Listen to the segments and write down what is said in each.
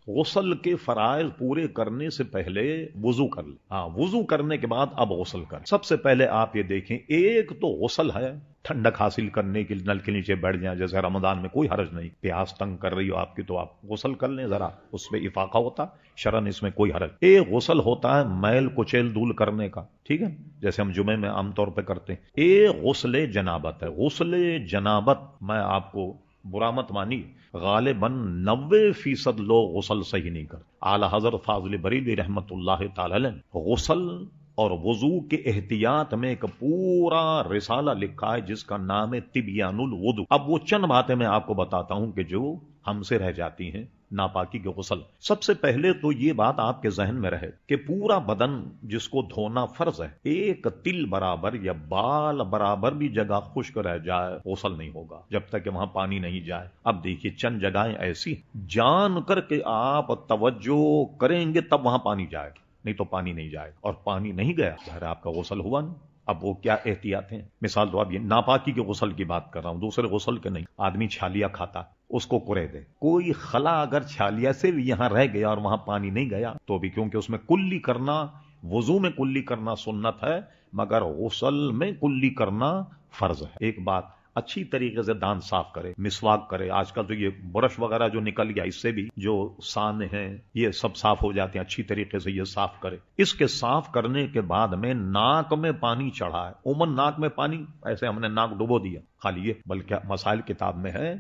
गुस्ल के फराइज पूरे करने से पहले वुजू कर ले। हाँ, वुजू करने के बाद अब गुस्ल कर। सबसे पहले आप ये देखें, एक तो गुस्ल है ठंडक हासिल करने के लिए नल के नीचे बैठ जाए, जैसे रमजान में कोई हर्ज नहीं, प्यास तंग कर रही हो आपकी तो आप गुस्ल कर लें, जरा उसमें इफाका होता, शरन इसमें कोई हर्ज। एक गुस्ल होता है मैल कुचेल दूल करने का, ठीक है, जैसे हम जुमे में आमतौर पर करते हैं। एक गुस्ल जनाबत है। गुस्ल जनाबत मैं आपको बुरा मत मानी, गालिबन 90% लोग गुस्ल सही नहीं करते। आला हजरत फाज़िल बरीली रहमतुल्लाह ताला अलैह गुस्ल और वजू के एहतियात में एक पूरा रिसाला लिखा है जिसका नाम है तिबियानुल वुदू। अब वो चंद बातें मैं आपको बताता हूं कि जो हमसे रह जाती हैं नापाकी के गुस्ल। सबसे पहले तो ये बात आपके जहन में रहे कि पूरा बदन जिसको धोना फर्ज है, एक तिल बराबर या बाल बराबर भी जगह खुश्क रह जाए गुस्ल नहीं होगा जब तक कि वहां पानी नहीं जाए। अब देखिए चंद जगहें ऐसी जान करके आप तवज्जो करेंगे तब वहां पानी जाएगा, नहीं तो पानी नहीं जाएगा, और पानी नहीं गया ज़ाहिर आपका गुस्ल हुआ नहीं। अब वो क्या एहतियात हैं, मिसाल तो अब ये नापाकी के गुस्ल की बात कर रहा हूं, दूसरे गुस्ल के नहीं। आदमी छालिया खाता, उसको कुरे दे, कोई खला अगर छालिया से भी यहां रह गया और वहां पानी नहीं गया तो भी, क्योंकि उसमें कुल्ली करना, वजू में कुल्ली करना सुन्नत है मगर गुस्ल में कुल्ली करना फर्ज है। एक बात, अच्छी तरीके से दांत साफ करे, मिसवाक करे। आजकल तो ये ब्रश वगैरह जो निकल गया, इससे भी जो सान है ये सब साफ हो जाते हैं, अच्छी तरीके से ये साफ करे। इसके साफ करने के बाद में नाक में पानी चढ़ा है, उमन नाक में पानी, ऐसे हमने नाक डुबो दिया खाली ये, बल्कि मसाइल किताब में है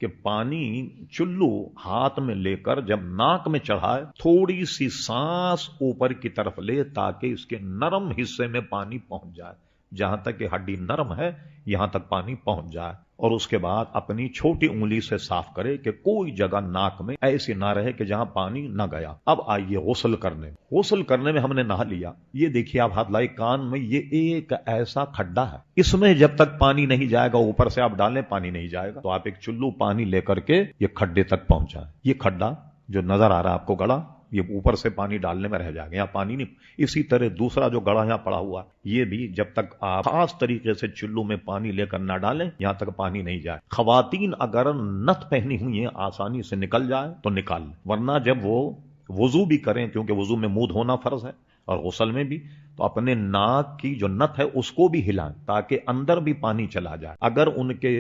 कि पानी चुल्लू हाथ में लेकर जब नाक में चढ़ाए थोड़ी सी सांस ऊपर की तरफ ले ताकि इसके नरम हिस्से में पानी पहुंच जाए, जहां तक कि हड्डी नरम है यहां तक पानी पहुंच जाए, और उसके बाद अपनी छोटी उंगली से साफ करे कि कोई जगह नाक में ऐसी ना रहे कि जहां पानी ना गया। अब आइए गुस्ल करने। गुस्ल करने में हमने नहा लिया, ये देखिए आप हाथ लाई कान में, ये एक ऐसा खड्डा है, इसमें जब तक पानी नहीं जाएगा, ऊपर से आप डालें पानी नहीं जाएगा, तो आप एक चुल्लू पानी लेकर के ये खड्डे तक पहुंचाए। ये खड्डा जो नजर आ रहा है आपको गड़ा, ये ऊपर से पानी डालने में रह जाएगा, यहाँ पानी नहीं। इसी तरह दूसरा जो गड़ा यहाँ पड़ा हुआ, ये भी जब तक आप खास तरीके से चुल्लू में पानी लेकर ना डालें यहां तक पानी नहीं जाए। खवातीन अगर नथ पहनी हुई है आसानी से निकल जाए तो निकाल लें, वरना जब वो वजू भी करें, क्योंकि वजू में मुंह धोना फर्ज है और गुस्ल में भी, तो अपने नाक की जो नथ है उसको भी हिलाएं ताकि अंदर भी पानी चला जाए। अगर उनके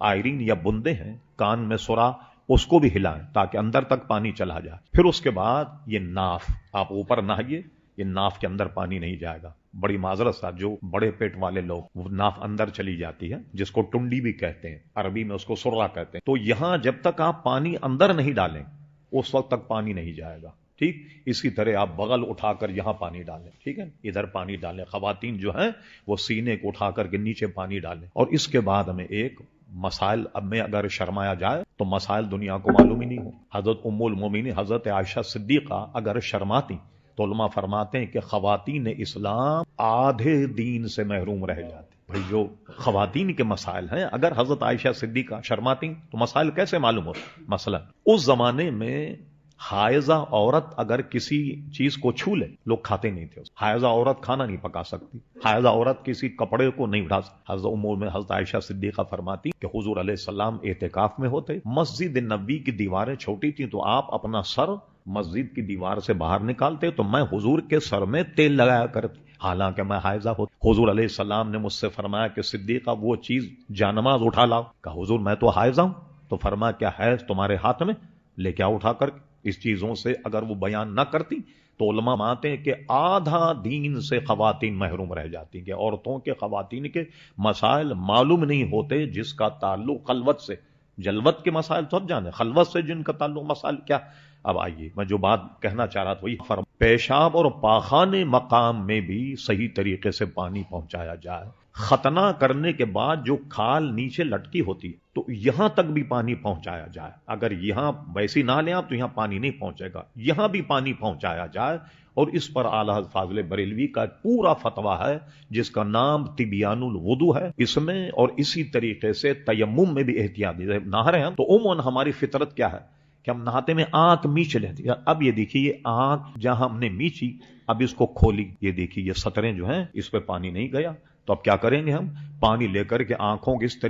आयरीन या बुंदे हैं कान में सुरा, उसको भी हिलाएं ताकि अंदर तक पानी चला जाए। फिर उसके बाद ये नाफ, आप ऊपर नहाइए, ये नाफ के अंदर पानी नहीं जाएगा। बड़ी माजरत साथ जो बड़े पेट वाले लोग, वो नाफ अंदर चली जाती है, जिसको टुंडी भी कहते हैं, अरबी में उसको सुर्रा कहते हैं। तो यहां जब तक आप पानी अंदर नहीं डालें उस वक्त तक पानी नहीं जाएगा, ठीक। इसी तरह आप बगल उठाकर यहां पानी डालें, ठीक है, इधर पानी डालें। खवातीन जो हैं वो सीने को उठाकर के नीचे पानी डालें। और इसके बाद में एक मसाइल, अब में अगर शर्माया जाए तो मसाइल दुनिया को मालूम ही नहीं हो। हजरत उम्मुल मोमिनीन हजरत आयशा सिद्दीका अगर शर्माती तो उलमा फरमाते हैं कि खवातीन इस्लाम आधे दीन से महरूम रह जाती। भाई जो खवातीन के मसाइल हैं, अगर हजरत आयशा सिद्दीका शर्माती तो मसाइल कैसे मालूम हो। मसलन उस जमाने में हायजा औरत अगर किसी चीज को छू ले, लोग खाते नहीं थे। हायजा औरत खाना नहीं पका सकती, हायजा औरत किसी कपड़े को नहीं उठा सकती। हज़रत उम्मुल में हज़रत आयशा सिद्दीक़ा फरमाती कि हुजूर अलैहिस्सलाम एतिकाफ में होते, मस्जिद नबी की दीवारें छोटी थी तो आप अपना सर मस्जिद की दीवार से बाहर निकालते तो मैं हुजूर के सर में तेल लगाया करती, हालांकि मैं हायजा हो। हुजूर अलैहिस्सलाम ने मुझसे फरमाया कि सिद्दीक़ा वो चीज जानमाज उठा लाओ। कहा हुजूर मैं तो हायजा हूं। तो फरमाया क्या हैज तुम्हारे हाथ में, लेके आओ उठा कर। इस चीजों से अगर वो बयान ना करती तो उलमा मानते हैं कि आधा दीन से खवातीन महरूम रह जाती, कि औरतों के खवातीन के मसाइल मालूम नहीं होते जिसका ताल्लुक खलवत से। जलवत के मसाइल सब जाने, खलवत से जिनका ताल्लुक मसाइल क्या। अब आइए मैं जो बात कहना चाह रहा था वही, पेशाब और पाखाने मकाम में भी सही तरीके से पानी पहुंचाया जाए। खतना करने के बाद जो खाल नीचे लटकी होती है तो यहां तक भी पानी पहुंचाया जाए। अगर यहां वैसी ना लें आप तो यहां पानी नहीं पहुंचेगा, यहां भी पानी पहुंचाया जाए। और इस पर आला हज़रत फाज़िल बरेलवी का पूरा फतवा है जिसका नाम तिबियानुल वुदू है। इसमें और इसी तरीके से तयम्मुम में भी एहतियात दी। नहा रहे हैं तो उम्मन हमारी फितरत क्या है कि हम नहाते में आंख मीच लेते हैं। अब ये देखिए ये आंख जहां हमने मीची, अब इसको खोली, ये देखिए ये सतरें जो हैं इस पे पानी नहीं गया, तो अब क्या करेंगे, हम पानी लेकर के आंखों को इस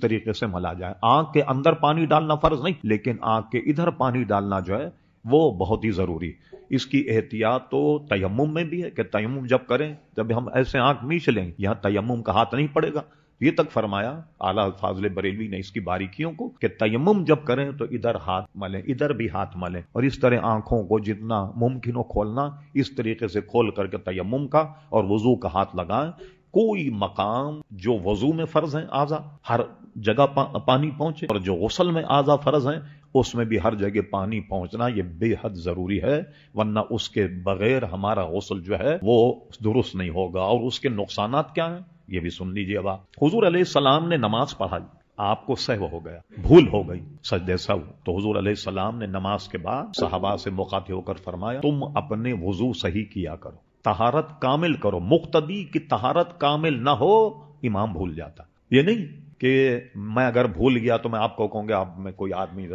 तरीके से मला जाए। आंख के अंदर पानी डालना फर्ज नहीं, लेकिन आंख के इधर पानी डालना जो है وہ بہت ہی ضروری ہے۔ اس کی احتیاط تو تیمم میں بھی ہے کہ تیمم جب کریں، جب ہم ایسے آنکھ میچ لیں، یہاں تیمم کا ہاتھ نہیں پڑے گا، یہ تک فرمایا اعلیٰ فاضل بریلوی نے اس کی باریکیوں کو کہ تیمم جب کریں تو ادھر ہاتھ ملیں، ادھر بھی ہاتھ ملیں، اور اس طرح آنکھوں کو جتنا ممکن ہو کھولنا، اس طریقے سے کھول کر کے تیمم کا اور وضو کا ہاتھ لگائیں۔ کوئی مقام جو وضو میں فرض ہیں اعضا، ہر جگہ پانی پہنچے، اور جو غسل میں اعضا فرض ہیں اس میں بھی ہر جگہ پانی پہنچنا یہ بے حد ضروری ہے، ورنہ اس کے بغیر ہمارا غسل جو ہے وہ درست نہیں ہوگا۔ اور اس کے نقصانات کیا ہیں یہ بھی سن لیجیے۔ اب حضور علیہ السلام نے نماز پڑھائی، آپ کو سہو ہو گیا، بھول ہو گئی، سجدے سہو، تو حضور علیہ السلام نے نماز کے بعد صحابہ سے مخاطب ہو کر فرمایا تم اپنے وضو صحیح کیا کرو، طہارت کامل کرو، مقتدی کی طہارت کامل نہ ہو امام بھول جاتا۔ یہ نہیں کہ میں اگر بھول گیا تو میں آپ کو کہوں گا آپ میں کوئی آدمی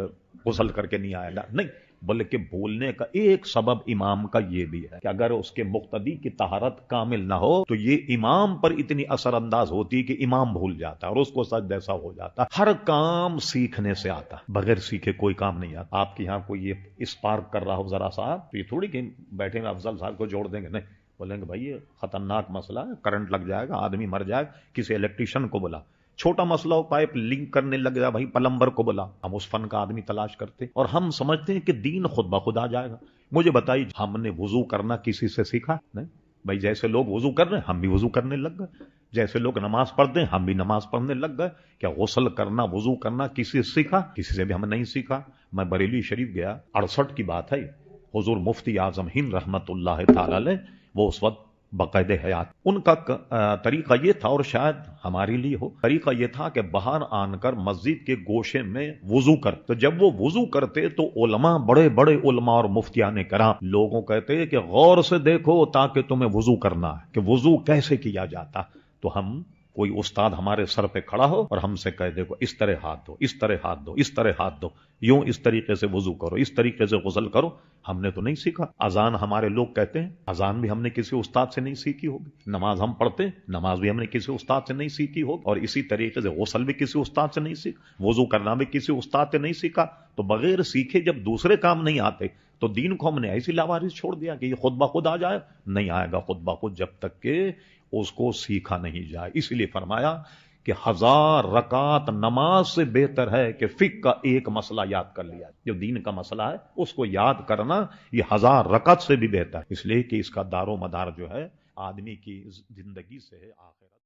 غسل کر کے نہیں آئے گا، نہیں، بلکہ بھولنے کا ایک سبب امام کا یہ بھی ہے کہ اگر اس کے مقتدی کی طہارت کامل نہ ہو تو یہ امام پر اتنی اثر انداز ہوتی کہ امام بھول جاتا اور اس کو سجدہ ایسا ہو جاتا۔ ہر کام سیکھنے سے آتا، بغیر سیکھے کوئی کام نہیں آتا۔ آپ کے یہاں کوئی یہ اسپارک کر رہا ہو ذرا سا، تو یہ تھوڑی کہ بیٹھے میں افضل صاحب کو جوڑ دیں گے، نہیں، بولیں گے بھائی یہ خطرناک مسئلہ ہے، کرنٹ لگ جائے گا، آدمی مر جائے گا، کسی الیکٹریشین کو بلا۔ چھوٹا مسئلہ ہو، پائپ لنک کرنے لگ جائے، بھائی پلمبر کو بلا۔ ہم اس فن کا آدمی تلاش کرتے اور ہم سمجھتے ہیں کہ دین خود بخود آ جائے گا۔ مجھے بتائیے ہم نے وضو کرنا کسی سے سیکھا؟ نہیں بھائی، جیسے لوگ وضو کر رہے ہیں ہم بھی وضو کرنے لگ گئے، جیسے لوگ نماز پڑھتے ہیں ہم بھی نماز پڑھنے لگ گئے۔ کیا غسل کرنا وضو کرنا کسی سے سیکھا؟ کسی سے بھی ہم نے نہیں سیکھا۔ میں بریلی شریف گیا، 68 کی بات ہے، حضور مفتی اعظم ہند رحمت اللہ تعالی علیہ وہ اس وقت باقاعدہ حیات، ان کا طریقہ یہ تھا، اور شاید ہمارے لیے ہو، طریقہ یہ تھا کہ باہر آن کر مسجد کے گوشے میں وضو کر، تو جب وہ وضو کرتے تو علماء، بڑے بڑے علماء اور مفتیان کرام لوگوں کہتے کہ غور سے دیکھو تاکہ تمہیں وضو کرنا ہے، کہ وضو کیسے کیا جاتا۔ تو ہم کوئی استاد ہمارے سر پہ کھڑا ہو اور ہم سے کہہ دیکھو اس طرح ہاتھ دو، اس طرح ہاتھ دو، اس طرح ہاتھ دو، یوں اس طریقے سے وضو کرو، اس طریقے سے غسل کرو، ہم نے تو نہیں سیکھا۔ اذان ہمارے لوگ کہتے ہیں، اذان بھی ہم نے کسی استاد سے نہیں سیکھی ہوگی۔ نماز ہم پڑھتے ہیں، نماز بھی ہم نے کسی استاد سے نہیں سیکھی ہوگی، اور اسی طریقے سے غسل بھی کسی استاد سے نہیں سیکھا، وضو کرنا بھی کسی استاد سے نہیں سیکھا۔ تو بغیر سیکھے جب دوسرے کام نہیں آتے تو دین کو ہم نے ایسی لاوارث چھوڑ دیا کہ یہ خود بخود آ جائے، نہیں آئے گا خود بخود جب تک کہ اس کو سیکھا نہیں جائے۔ اس لیے فرمایا کہ 1000 رکعت نماز سے بہتر ہے کہ فقہ کا ایک مسئلہ یاد کر لیا۔ جو دین کا مسئلہ ہے اس کو یاد کرنا یہ 1000 رکعت سے بھی بہتر ہے، اس لیے کہ اس کا دار و مدار جو ہے آدمی کی زندگی سے ہے، آخرت۔